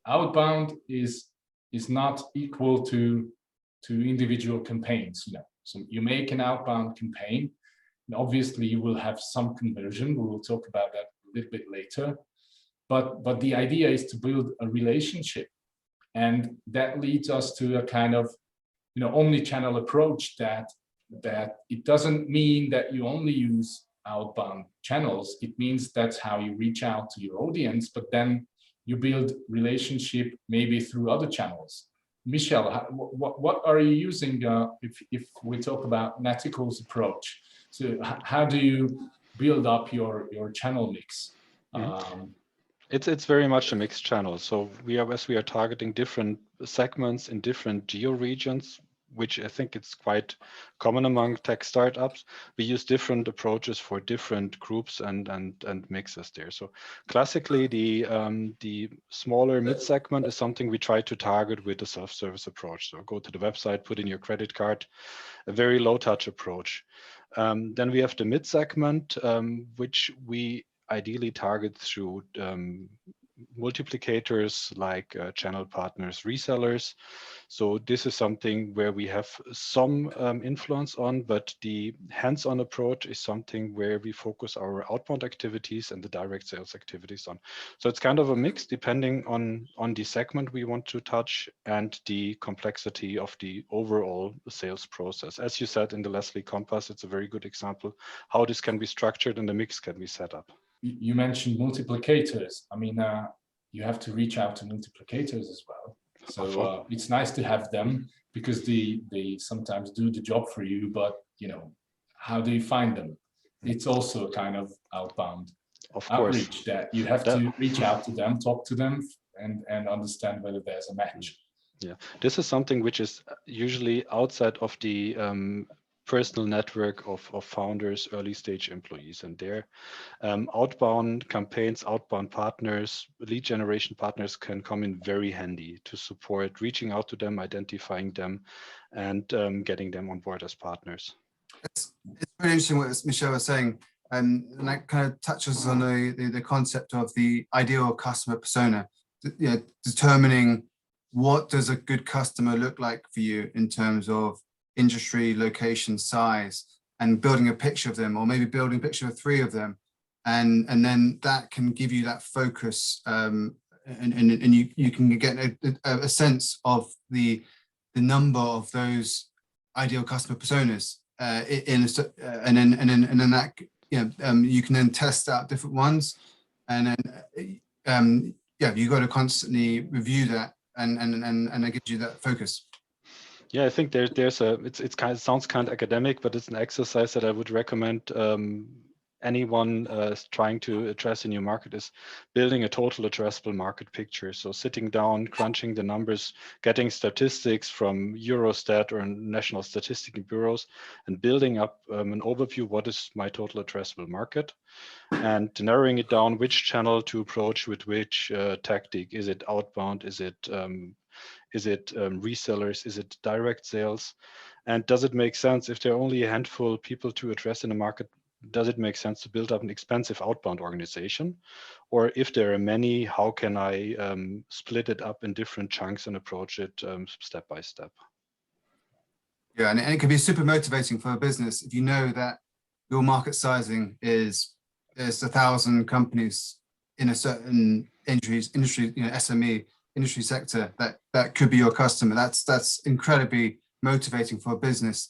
outbound is not equal to individual campaigns. So you make an outbound campaign, and obviously you will have some conversion. We will talk about that a little bit later. But the idea is to build a relationship, and that leads us to a kind of omni-channel approach that it doesn't mean that you only use outbound channels. It means that's how you reach out to your audience, but then you build relationship maybe through other channels. Michel, what are you using if we talk about Neticle's approach? So how do you build up your channel mix? It's very much a mixed channel. So as we are targeting different segments in different geo regions, which I think it's quite common among tech startups, we use different approaches for different groups and mixes there. So classically, the smaller mid segment is something we try to target with a self-service approach. So go to the website, put in your credit card, a very low touch approach. Then we have the mid segment, which we ideally target through multiplicators like channel partners, resellers. So this is something where we have some influence on, but the hands-on approach is something where we focus our outbound activities and the direct sales activities on. So it's kind of a mix depending on the segment we want to touch and the complexity of the overall sales process. As you said in the Leslie Compass, it's a very good example how this can be structured and the mix can be set up. You mentioned multiplicators. I mean, you have to reach out to multiplicators as well. So it's nice to have them because they sometimes do the job for you, but how do you find them? It's also a kind of outbound outreach that you have to reach out to them, talk to them, and understand whether there's a match. Yeah, this is something which is usually outside of the personal network of founders, early stage employees, and their outbound campaigns, outbound partners, lead generation partners can come in very handy to support reaching out to them, identifying them, and getting them on board as partners. It's really interesting what Michel was saying, and that kind of touches on the concept of the ideal customer persona, determining what does a good customer look like for you in terms of industry, location, size, and building a picture of them, or maybe building a picture of 3 of them, and then that can give you that focus, and you can get a sense of the number of those ideal customer personas, and then that you can then test out different ones, and then you got to constantly review that, and that gives you that focus. Yeah, I think it sounds kind of academic, but it's an exercise that I would recommend anyone trying to address a new market is building a total addressable market picture. So sitting down, crunching the numbers, getting statistics from Eurostat or national statistical bureaus, and building up an overview, what is my total addressable market, and narrowing it down which channel to approach with which tactic. Is it outbound? Is it resellers? Is it direct sales? And does it make sense if there are only a handful of people to address in a market? Does it make sense to build up an expensive outbound organization? Or if there are many, how can I split it up in different chunks and approach it step by step? Yeah, and it can be super motivating for a business if you know that your market sizing is 1,000 companies in a certain industry, SME industry sector that could be your customer. That's incredibly motivating for a business